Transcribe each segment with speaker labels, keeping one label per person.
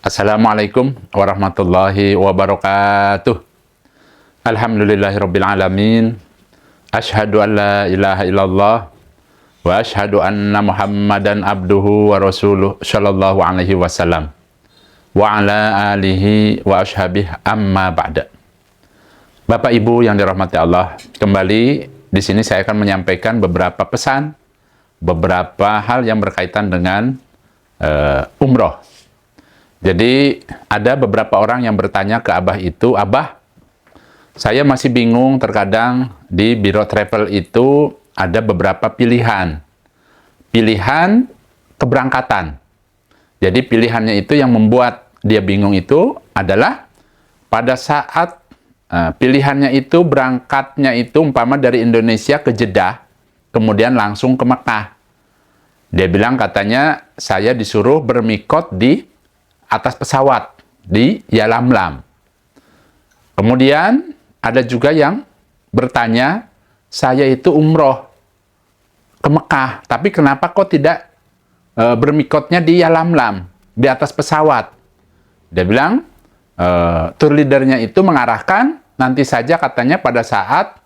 Speaker 1: Assalamualaikum warahmatullahi wabarakatuh. Alhamdulillahirabbil alamin. Asyhadu an la ilaha illallah wa asyhadu anna Muhammadan abduhu wa rasuluh sallallahu alaihi wasallam wa ala alihi wa ashabihi amma ba'da. Bapak Ibu yang dirahmati Allah, kembali di sini saya akan menyampaikan beberapa pesan, beberapa hal yang berkaitan dengan umroh. Jadi ada beberapa orang yang bertanya ke Abah itu, Abah, saya masih bingung, terkadang di biro travel itu ada beberapa pilihan keberangkatan. Jadi pilihannya itu yang membuat dia bingung itu adalah pada saat pilihannya itu berangkatnya itu umpama dari Indonesia ke Jeddah, kemudian langsung ke Mekah. Dia bilang katanya saya disuruh bermikot di atas pesawat di Yalamlam. Kemudian ada juga yang bertanya, saya itu umroh ke Mekah, tapi kenapa kok tidak bermikotnya di Yalamlam, di atas pesawat? Dia bilang, tour leadernya itu mengarahkan, nanti saja katanya pada saat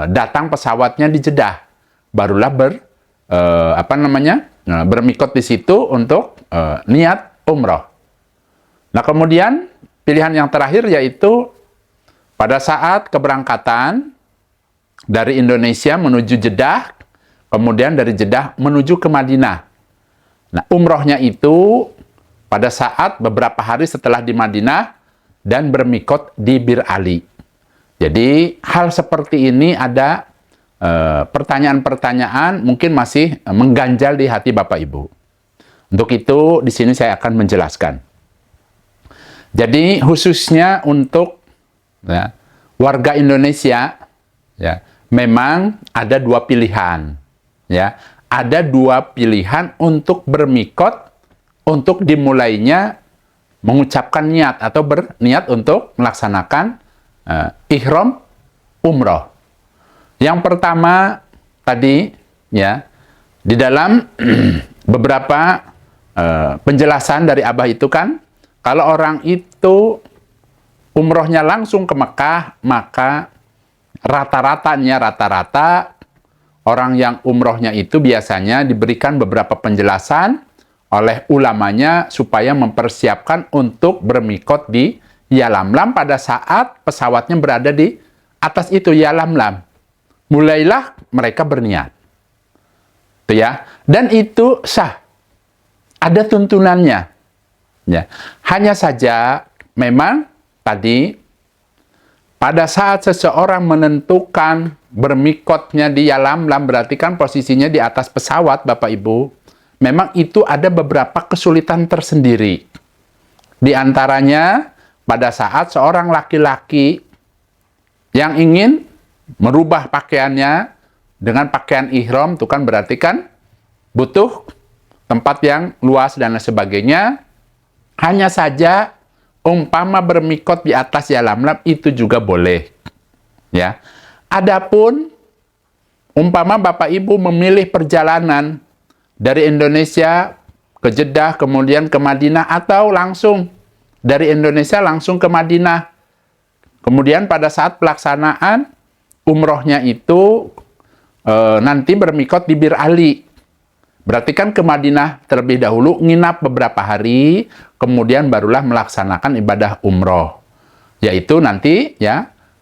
Speaker 1: datang pesawatnya di Jeddah, barulah bermikot di situ untuk niat umroh. Nah, kemudian pilihan yang terakhir yaitu pada saat keberangkatan dari Indonesia menuju Jeddah, kemudian dari Jeddah menuju ke Madinah. Nah, umrohnya itu pada saat beberapa hari setelah di Madinah dan bermikot di Bir Ali. Jadi, hal seperti ini ada pertanyaan-pertanyaan mungkin masih mengganjal di hati Bapak Ibu. Untuk itu, di sini saya akan menjelaskan. Jadi khususnya untuk warga Indonesia, memang ada dua pilihan. Ada dua pilihan untuk bermikot, untuk dimulainya mengucapkan niat atau berniat untuk melaksanakan ihram umroh. Yang pertama tadi, di dalam beberapa penjelasan dari Abah itu kan, kalau orang itu umrohnya langsung ke Mekah, maka rata orang yang umrohnya itu biasanya diberikan beberapa penjelasan oleh ulamanya supaya mempersiapkan untuk bermikot di Yalamlam pada saat pesawatnya berada di atas itu Yalamlam. Mulailah mereka berniat. Dan itu sah. Ada tuntunannya. Hanya saja memang tadi pada saat seseorang menentukan bermikotnya di Yalamlam, berarti kan posisinya di atas pesawat, Bapak Ibu. Memang itu ada beberapa kesulitan tersendiri. Di antaranya pada saat seorang laki-laki yang ingin merubah pakaiannya dengan pakaian ihram, itu kan berarti kan butuh tempat yang luas dan sebagainya. Hanya saja umpama bermikot di atas Yalamlam itu juga boleh. Adapun umpama Bapak Ibu memilih perjalanan dari Indonesia ke Jeddah kemudian ke Madinah, atau langsung dari Indonesia langsung ke Madinah. Kemudian pada saat pelaksanaan umrohnya itu nanti bermikot di Bir Ali. Berarti kan ke Madinah terlebih dahulu, nginap beberapa hari, kemudian barulah melaksanakan ibadah umroh. Yaitu nanti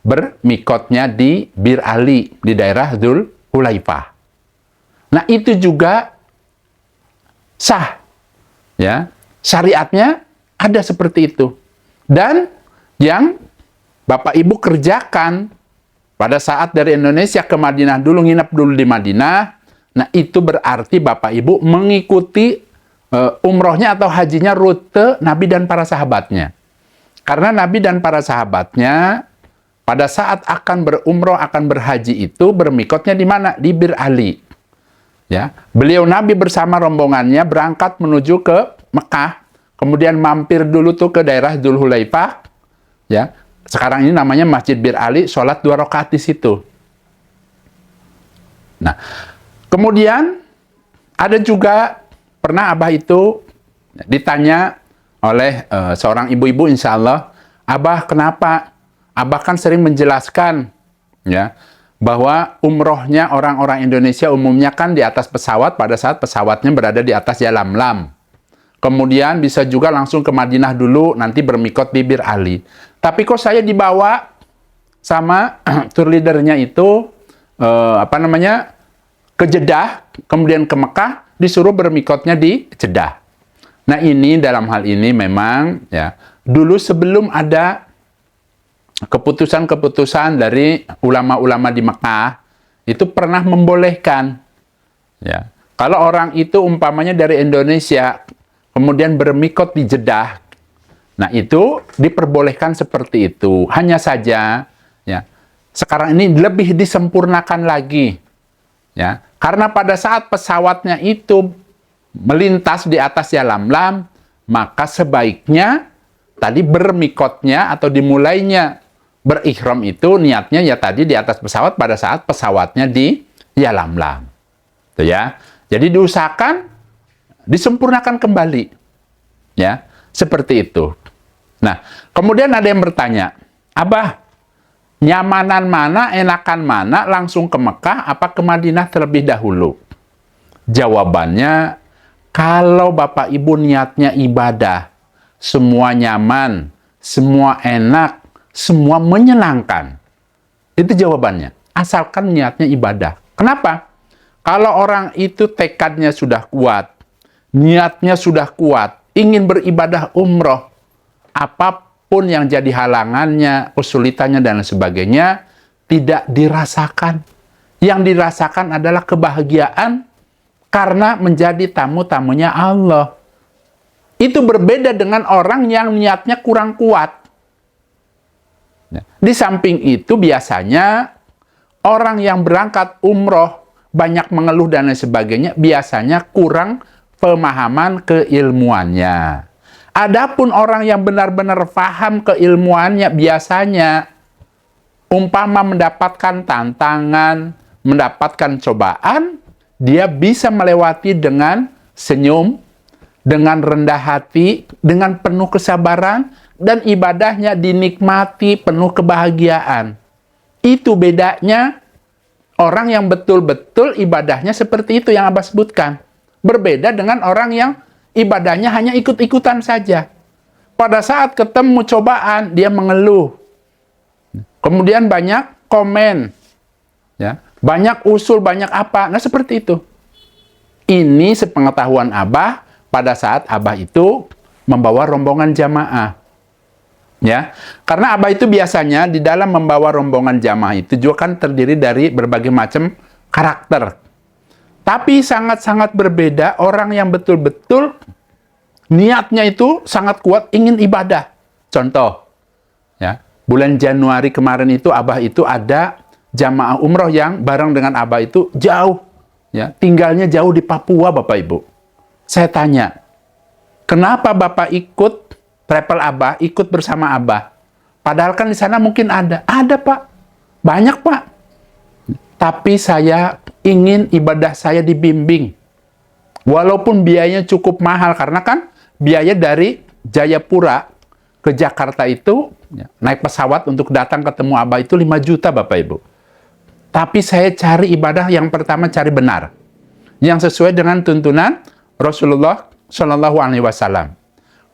Speaker 1: bermikotnya di Bir Ali, di daerah Dzul Hulaifah. Nah, itu juga sah. Syariatnya ada seperti itu. Dan yang Bapak Ibu kerjakan pada saat dari Indonesia ke Madinah dulu, nginap dulu di Madinah, nah itu berarti Bapak Ibu mengikuti umrohnya atau hajinya rute Nabi dan para sahabatnya. Karena Nabi dan para sahabatnya pada saat akan berumroh, akan berhaji itu bermikotnya di mana? Di Bir Ali. Beliau Nabi bersama rombongannya berangkat menuju ke Mekah, kemudian mampir dulu tuh ke daerah Dzul Hulaifah. Sekarang ini namanya Masjid Bir Ali, sholat 2 rakaat di situ. Nah, kemudian ada juga pernah Abah itu ditanya oleh seorang ibu-ibu, insya Allah, Abah kenapa? Abah kan sering menjelaskan, ya, bahwa umrohnya orang-orang Indonesia umumnya kan di atas pesawat pada saat pesawatnya berada di atas Yalamlam. Kemudian bisa juga langsung ke Madinah dulu, nanti bermikot di Bir Ali. Tapi kok saya dibawa sama tour leadernya itu, ke Jeddah, kemudian ke Mekah, disuruh bermikotnya di Jeddah. Nah ini dalam hal ini memang ya dulu sebelum ada keputusan-keputusan dari ulama-ulama di Mekah itu pernah membolehkan ya kalau orang itu umpamanya dari Indonesia kemudian bermikot di Jeddah, nah itu diperbolehkan seperti itu. Hanya saja ya sekarang ini lebih disempurnakan lagi ya karena pada saat pesawatnya itu melintas di atas Yalamlam, maka sebaiknya tadi bermikotnya atau dimulainya berihram itu niatnya ya tadi di atas pesawat pada saat pesawatnya di Yalamlam. Tuh ya. Jadi diusahakan disempurnakan kembali. Ya, seperti itu. Nah, kemudian ada yang bertanya, Abah, nyamanan mana, enakan mana, langsung ke Mekah apa ke Madinah terlebih dahulu? Jawabannya, kalau Bapak Ibu niatnya ibadah, semua nyaman, semua enak, semua menyenangkan. Itu jawabannya. Asalkan niatnya ibadah. Kenapa? Kalau orang itu tekadnya sudah kuat, niatnya sudah kuat, ingin beribadah umroh, apapun yang jadi halangannya, kesulitannya, dan sebagainya, tidak dirasakan. Yang dirasakan adalah kebahagiaan, karena menjadi tamu-tamunya Allah. Itu berbeda dengan orang yang niatnya kurang kuat. Di samping itu biasanya orang yang berangkat umroh banyak mengeluh dan lain sebagainya, biasanya kurang pemahaman keilmuannya. Adapun orang yang benar-benar paham keilmuannya, biasanya umpama mendapatkan tantangan, mendapatkan cobaan, dia bisa melewati dengan senyum, dengan rendah hati, dengan penuh kesabaran, dan ibadahnya dinikmati penuh kebahagiaan. Itu bedanya orang yang betul-betul ibadahnya seperti itu yang Abah sebutkan. Berbeda dengan orang yang ibadahnya hanya ikut-ikutan saja. Pada saat ketemu cobaan, dia mengeluh. Kemudian banyak komen. Ya. Banyak usul, banyak apa. Nah, seperti itu. Ini sepengetahuan Abah pada saat Abah itu membawa rombongan jamaah. Ya, karena Abah itu biasanya di dalam membawa rombongan jamaah itu juga kan terdiri dari berbagai macam karakter. Tapi sangat-sangat berbeda orang yang betul-betul niatnya itu sangat kuat ingin ibadah. Contoh, ya, bulan Januari kemarin itu Abah itu ada jamaah umroh yang bareng dengan Abah itu jauh, ya, tinggalnya jauh di Papua, Bapak Ibu. Saya tanya, kenapa Bapak ikut travel Abah, ikut bersama Abah? Padahal kan di sana mungkin ada. Ada, Pak. Banyak, Pak. Tapi saya ingin ibadah saya dibimbing. Walaupun biayanya cukup mahal, karena kan biaya dari Jayapura ke Jakarta itu, ya, naik pesawat untuk datang ketemu Abah itu 5 juta, Bapak Ibu. Tapi saya cari ibadah yang pertama cari benar, yang sesuai dengan tuntunan Rasulullah Shallallahu Alaihi Wasallam.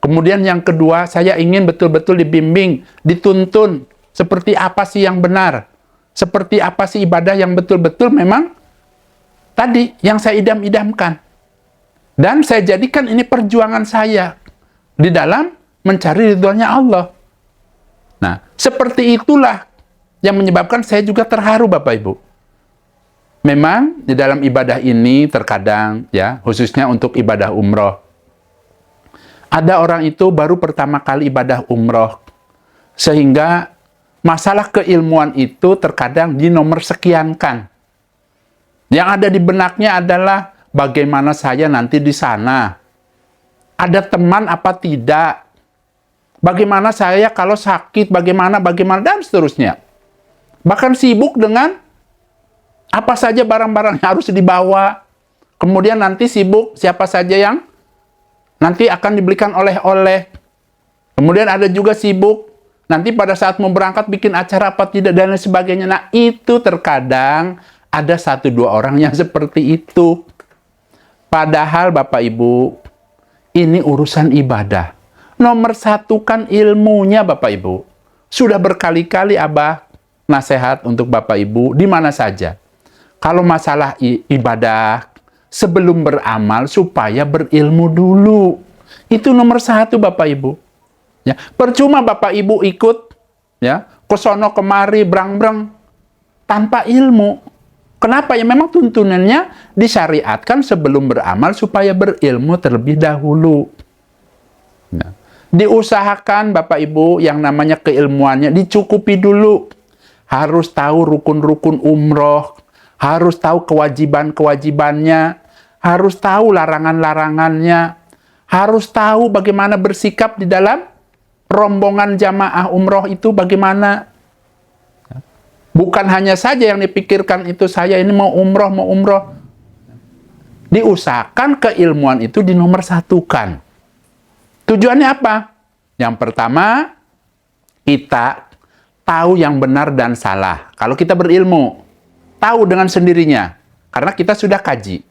Speaker 1: Kemudian yang kedua, saya ingin betul-betul dibimbing, dituntun seperti apa sih yang benar, seperti apa sih ibadah yang betul-betul memang tadi yang saya idam-idamkan. Dan saya jadikan ini perjuangan saya di dalam mencari ridhonya Allah. Nah, seperti itulah yang menyebabkan saya juga terharu, Bapak Ibu. Memang di dalam ibadah ini terkadang, ya, khususnya untuk ibadah umroh, ada orang itu baru pertama kali ibadah umroh, sehingga masalah keilmuan itu terkadang dinomor sekiankan. Yang ada di benaknya adalah bagaimana saya nanti di sana, ada teman apa tidak, bagaimana saya kalau sakit, bagaimana, dan seterusnya. Bahkan sibuk dengan apa saja barang-barang yang harus dibawa. Kemudian nanti sibuk siapa saja yang nanti akan dibelikan oleh-oleh. Kemudian ada juga sibuk, nanti pada saat mau berangkat bikin acara apa tidak, dan lain sebagainya. Nah, itu terkadang ada 1-2 orang yang seperti itu. Padahal Bapak Ibu, ini urusan ibadah. Nomor 1 kan ilmunya Bapak Ibu. Sudah berkali-kali Abah nasihat untuk Bapak Ibu di mana saja. Kalau masalah ibadah, sebelum beramal supaya berilmu dulu. Itu nomor 1 Bapak Ibu. Ya, percuma Bapak Ibu ikut ya ke sono kemari brang-brang tanpa ilmu. Kenapa? Ya memang tuntunannya disyariatkan sebelum beramal supaya berilmu terlebih dahulu. Nah, diusahakan Bapak Ibu yang namanya keilmuannya dicukupi dulu. Harus tahu rukun-rukun umroh, harus tahu kewajiban-kewajibannya, harus tahu larangan-larangannya, harus tahu bagaimana bersikap di dalam rombongan jamaah umroh itu bagaimana. Bukan hanya saja yang dipikirkan itu saya ini mau umroh. Diusahakan keilmuan itu dinomor 1-kan. Tujuannya apa? Yang pertama, kita tahu yang benar dan salah. Kalau kita berilmu, tahu dengan sendirinya. Karena kita sudah kaji.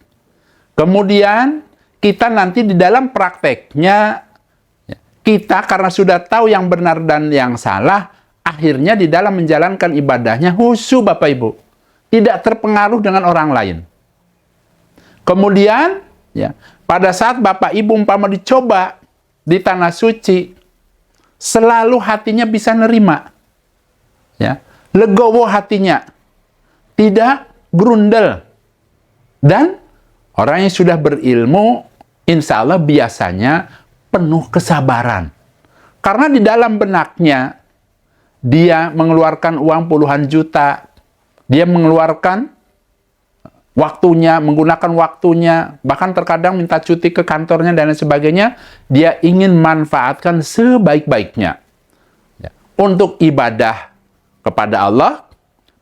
Speaker 1: Kemudian, kita nanti di dalam prakteknya, kita karena sudah tahu yang benar dan yang salah, akhirnya di dalam menjalankan ibadahnya khusyuk Bapak Ibu. Tidak terpengaruh dengan orang lain. Kemudian, ya, pada saat Bapak Ibu umpama dicoba di tanah suci, selalu hatinya bisa nerima. Ya, legowo hatinya. Tidak grundel. Dan orang yang sudah berilmu, insya Allah biasanya penuh kesabaran. Karena di dalam benaknya, dia mengeluarkan uang puluhan juta. Dia mengeluarkan waktunya, menggunakan waktunya. Bahkan terkadang minta cuti ke kantornya dan lain sebagainya. Dia ingin manfaatkan sebaik-baiknya. Ya. Untuk ibadah kepada Allah,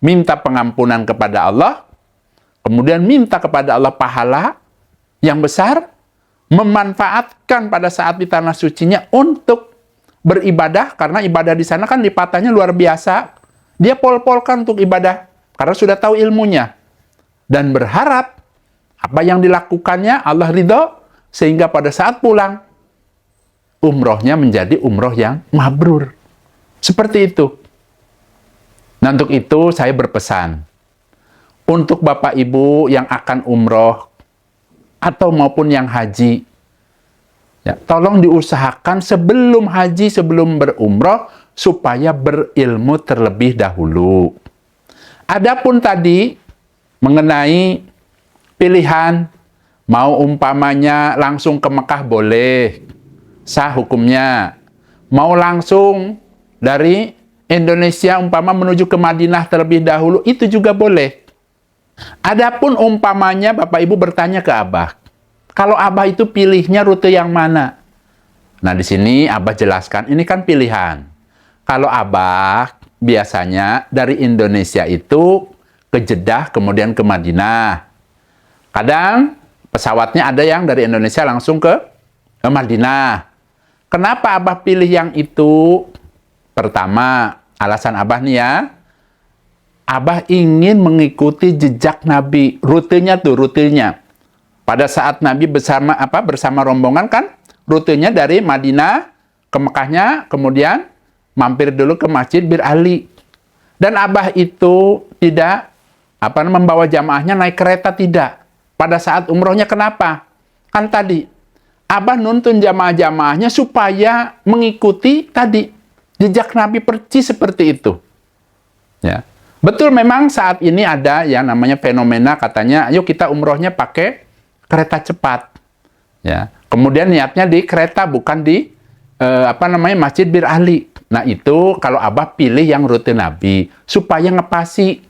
Speaker 1: minta pengampunan kepada Allah, kemudian minta kepada Allah pahala yang besar, memanfaatkan pada saat di tanah sucinya untuk beribadah, karena ibadah di sana kan lipatanya luar biasa. Dia pol-polkan untuk ibadah, karena sudah tahu ilmunya. Dan berharap apa yang dilakukannya Allah ridho, sehingga pada saat pulang, umrohnya menjadi umroh yang mabrur. Seperti itu. Nah, untuk itu saya berpesan, untuk Bapak Ibu yang akan umroh, atau maupun yang haji, ya, tolong diusahakan sebelum haji, sebelum berumroh, supaya berilmu terlebih dahulu. Adapun tadi, mengenai pilihan, mau umpamanya langsung ke Mekah boleh, sah hukumnya. Mau langsung dari Indonesia umpama menuju ke Madinah terlebih dahulu, itu juga boleh. Adapun umpamanya Bapak Ibu bertanya ke Abah, kalau Abah itu pilihnya rute yang mana? Nah, di sini Abah jelaskan, ini kan pilihan. Kalau Abah biasanya dari Indonesia itu ke Jeddah, kemudian ke Madinah. Kadang pesawatnya ada yang dari Indonesia langsung ke Madinah. Kenapa Abah pilih yang itu? Pertama, alasan Abah nih ya, Abah ingin mengikuti jejak Nabi. Rutenya. Pada saat Nabi bersama rombongan kan, rutenya dari Madinah ke Mekahnya, kemudian mampir dulu ke Masjid Bir Ali. Dan Abah itu tidak membawa jamaahnya naik kereta, tidak. Pada saat umrohnya kenapa? Kan tadi Abah nuntun jamaah-jamaahnya supaya mengikuti tadi jejak Nabi percis seperti itu. Ya. Betul, memang saat ini ada yang namanya fenomena, katanya ayo kita umrohnya pakai kereta cepat. Ya. Kemudian niatnya di kereta, bukan di Masjid Bir Ali. Nah, itu kalau Abah pilih yang rute Nabi supaya ngepasi.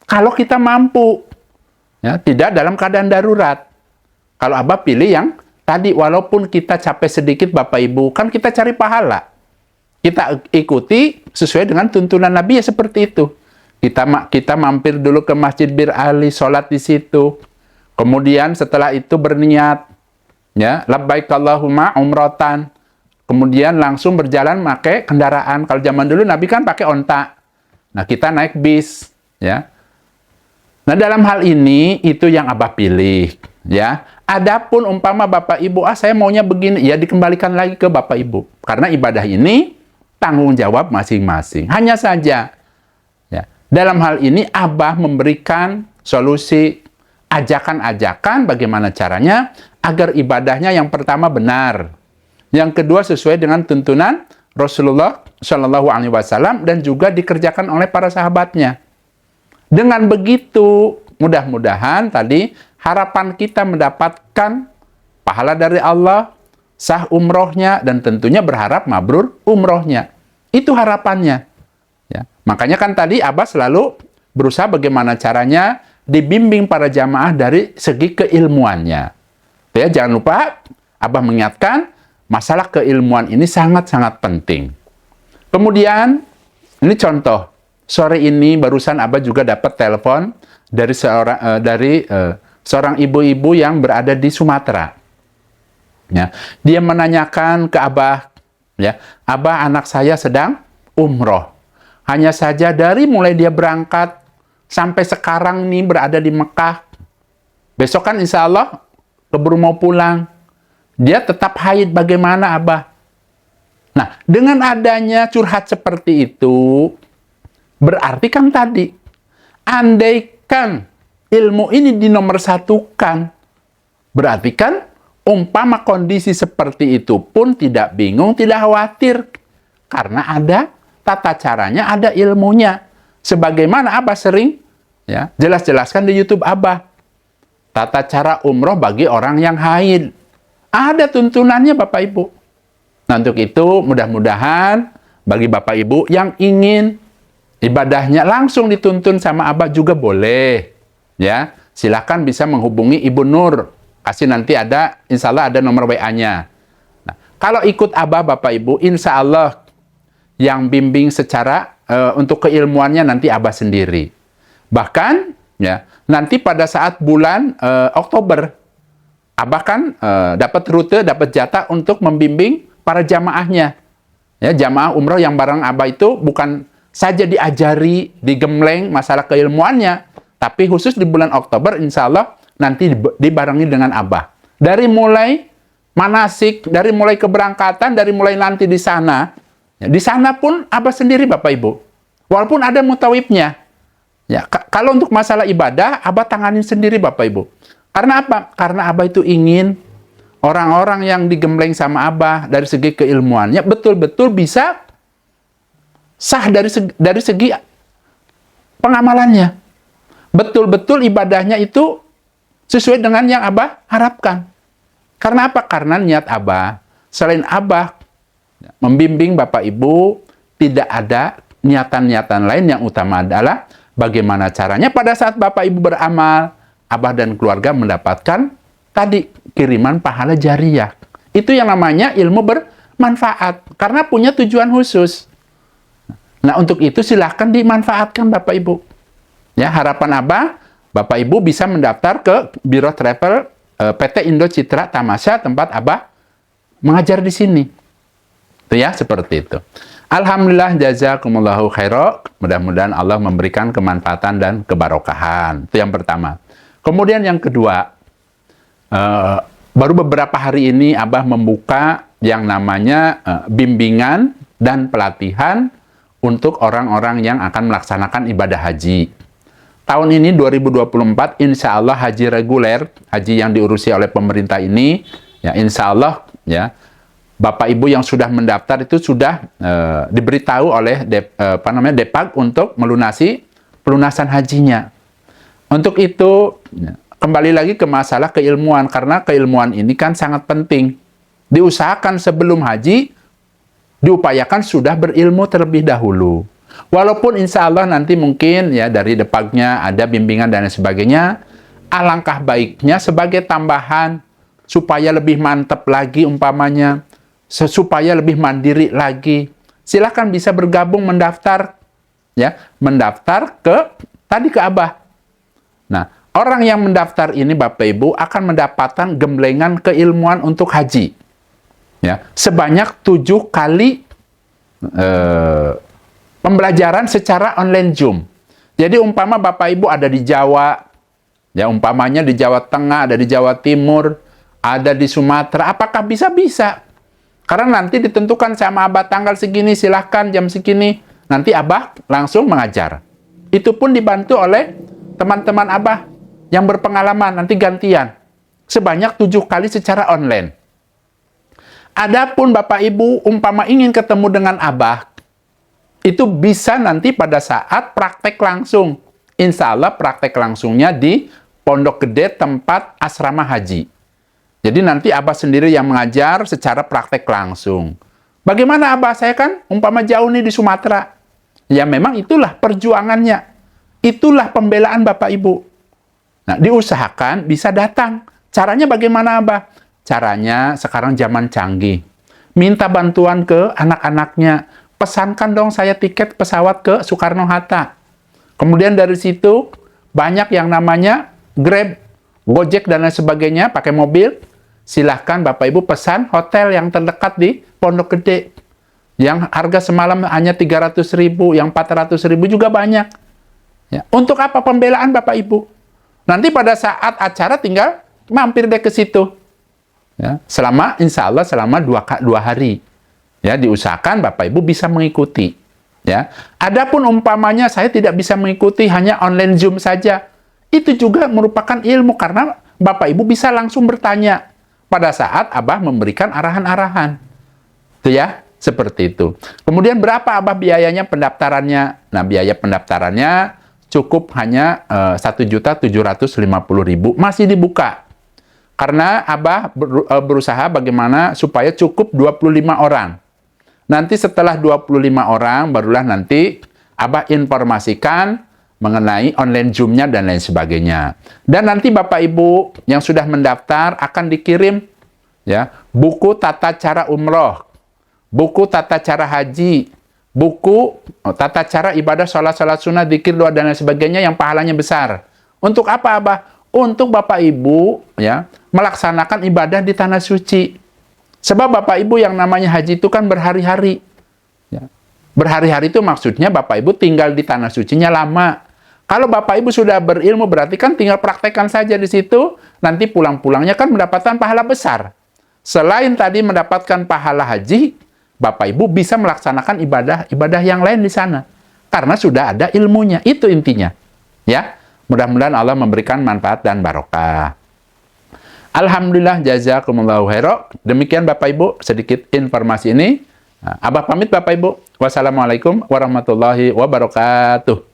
Speaker 1: Kalau kita mampu, ya, tidak dalam keadaan darurat. Kalau Abah pilih yang tadi, walaupun kita capek sedikit Bapak Ibu, kan kita cari pahala. Kita ikuti sesuai dengan tuntunan Nabi, ya seperti itu. Kita mampir dulu ke Masjid Bir Ali, sholat di situ. Kemudian setelah itu berniat, ya, labbaik Allahumma umratan. kemudian langsung berjalan pakai kendaraan. Kalau zaman dulu Nabi kan pakai onta. Nah, kita naik bis, ya. Nah, dalam hal ini itu yang Abah pilih, ya. Adapun umpama Bapak Ibu, saya maunya begini, ya dikembalikan lagi ke Bapak Ibu. Karena ibadah ini tanggung jawab masing-masing. Hanya saja, ya, dalam hal ini Abah memberikan solusi, ajakan-ajakan bagaimana caranya agar ibadahnya yang pertama benar, yang kedua sesuai dengan tuntunan Rasulullah Shallallahu Alaihi Wasallam dan juga dikerjakan oleh para sahabatnya. Dengan begitu, mudah-mudahan tadi harapan kita mendapatkan pahala dari Allah, sah umrohnya, dan tentunya berharap mabrur umrohnya. Itu harapannya. Ya. Makanya kan tadi Abah selalu berusaha bagaimana caranya dibimbing para jamaah dari segi keilmuannya. Ya, jangan lupa Abah mengingatkan masalah keilmuan ini sangat-sangat penting. Kemudian, ini contoh. Sore ini barusan Abah juga dapat telepon dari seorang ibu-ibu yang berada di Sumatera. Ya, dia menanyakan ke Abah, ya, Abah, anak saya sedang umroh. Hanya saja dari mulai dia berangkat sampai sekarang nih berada di Mekah. Besok kan insya Allah keburu mau pulang. Dia tetap haid, bagaimana Abah? Nah, dengan adanya curhat seperti itu, berarti kan tadi, andaikan ilmu ini dinomorsatukan, berarti kan umpama kondisi seperti itu pun tidak bingung, tidak khawatir. Karena ada tata caranya, ada ilmunya. Sebagaimana Abah sering ya jelas-jelaskan di YouTube Abah. Tata cara umroh bagi orang yang haid. Ada tuntunannya Bapak Ibu. Nah, untuk itu mudah-mudahan bagi Bapak Ibu yang ingin ibadahnya langsung dituntun sama Abah juga boleh. Ya, silakan bisa menghubungi Ibu Nur. Kasih nanti ada, insya Allah ada nomor WA-nya. Nah, kalau ikut Abah Bapak Ibu, insya Allah yang bimbing secara untuk keilmuannya nanti Abah sendiri. Bahkan, ya, nanti pada saat bulan Oktober, Abah kan dapat rute, dapat jatah untuk membimbing para jamaahnya. Ya, jamaah umroh yang bareng Abah itu bukan saja diajari, digembleng masalah keilmuannya, tapi khusus di bulan Oktober, insya Allah nanti dibarengi dengan Abah. Dari mulai manasik, dari mulai keberangkatan, dari mulai nanti di sana, ya, di sana pun Abah sendiri Bapak Ibu. Walaupun ada mutawibnya. Ya, kalau untuk masalah ibadah, Abah tanganin sendiri Bapak Ibu. Karena apa? Karena Abah itu ingin orang-orang yang digembleng sama Abah dari segi keilmuannya betul-betul bisa sah dari segi pengamalannya. Betul-betul ibadahnya itu sesuai dengan yang Abah harapkan. Karena apa? Karena niat Abah, selain Abah membimbing Bapak Ibu, tidak ada niatan-niatan lain, yang utama adalah bagaimana caranya pada saat Bapak Ibu beramal, Abah dan keluarga mendapatkan tadi kiriman pahala jariyah. Itu yang namanya ilmu bermanfaat, karena punya tujuan khusus. Nah, untuk itu silahkan dimanfaatkan Bapak Ibu. Ya, harapan Abah, Bapak Ibu bisa mendaftar ke Biro Travel PT Indo Citra Tamasya, tempat Abah mengajar di sini. Itu ya, seperti itu. Alhamdulillah, jazakumullahu khairan. Mudah-mudahan Allah memberikan kemanfaatan dan kebarokahan. Itu yang pertama. Kemudian yang kedua, baru beberapa hari ini Abah membuka yang namanya bimbingan dan pelatihan untuk orang-orang yang akan melaksanakan ibadah haji. Tahun ini 2024, insya Allah haji reguler, haji yang diurusi oleh pemerintah ini, ya insya Allah ya Bapak Ibu yang sudah mendaftar itu sudah diberitahu oleh Depag untuk melunasi pelunasan hajinya. Untuk itu kembali lagi ke masalah keilmuan, karena keilmuan ini kan sangat penting. Diusahakan sebelum haji, diupayakan sudah berilmu terlebih dahulu. Walaupun insya Allah nanti mungkin ya dari Depagnya ada bimbingan dan sebagainya, alangkah baiknya sebagai tambahan supaya lebih mantap lagi umpamanya, supaya lebih mandiri lagi, silakan bisa bergabung mendaftar, ya, mendaftar ke Abah. Nah, orang yang mendaftar ini Bapak Ibu akan mendapatkan gemblengan keilmuan untuk haji. Ya, sebanyak 7 kali pembelajaran secara online Zoom. Jadi umpama Bapak Ibu ada di Jawa, ya umpamanya di Jawa Tengah, ada di Jawa Timur, ada di Sumatera, apakah bisa? Bisa. Karena nanti ditentukan sama Abah tanggal segini, silahkan jam segini, nanti Abah langsung mengajar. Itu pun dibantu oleh teman-teman Abah yang berpengalaman, nanti gantian. Sebanyak 7 kali secara online. Adapun Bapak Ibu umpama ingin ketemu dengan Abah, itu bisa nanti pada saat praktek langsung. Insya Allah praktek langsungnya di Pondok Gede tempat asrama haji. Jadi nanti Abah sendiri yang mengajar secara praktek langsung. Bagaimana Abah? Saya kan umpama jauh nih di Sumatera. Ya memang itulah perjuangannya. Itulah pembelaan Bapak Ibu. Nah, diusahakan bisa datang. Caranya bagaimana Abah? Caranya sekarang zaman canggih. Minta bantuan ke anak-anaknya. Pesankan dong saya tiket pesawat ke Soekarno-Hatta. Kemudian dari situ banyak yang namanya Grab, Gojek dan lain sebagainya pakai mobil. Silahkan Bapak Ibu pesan hotel yang terdekat di Pondok Gede. Yang harga semalam hanya 300.000, yang 400.000 juga banyak. Ya. Untuk apa pembelaan Bapak Ibu? Nanti pada saat acara tinggal mampir deh ke situ. Ya. Insya Allah selama 2 hari. Ya, diusahakan Bapak Ibu bisa mengikuti. Ya. Adapun umpamanya saya tidak bisa mengikuti hanya online Zoom saja. Itu juga merupakan ilmu karena Bapak Ibu bisa langsung bertanya pada saat Abah memberikan arahan-arahan. Itu ya, seperti itu. Kemudian berapa Abah biayanya pendaftarannya? Nah, biaya pendaftarannya cukup hanya 1.750.000, masih dibuka. Karena Abah berusaha bagaimana supaya cukup 25 orang. Nanti setelah 25 orang, barulah nanti Abah informasikan mengenai online Zoom-nya dan lain sebagainya. Dan nanti Bapak Ibu yang sudah mendaftar akan dikirim ya buku tata cara umroh, buku tata cara haji, buku tata cara ibadah sholat sunnah, dzikir, doa dan lain sebagainya yang pahalanya besar. Untuk apa Abah? Untuk Bapak Ibu ya melaksanakan ibadah di tanah suci. Sebab Bapak Ibu yang namanya haji itu kan berhari-hari. Ya. Berhari-hari itu maksudnya Bapak Ibu tinggal di tanah sucinya lama. Kalau Bapak Ibu sudah berilmu berarti kan tinggal praktekkan saja di situ, nanti pulang-pulangnya kan mendapatkan pahala besar. Selain tadi mendapatkan pahala haji, Bapak Ibu bisa melaksanakan ibadah yang lain di sana. Karena sudah ada ilmunya, itu intinya. Ya, mudah-mudahan Allah memberikan manfaat dan barokah. Alhamdulillah, jazakumullahu khairan. Demikian Bapak Ibu sedikit informasi ini. Abah pamit Bapak Ibu. Wassalamualaikum warahmatullahi wabarakatuh.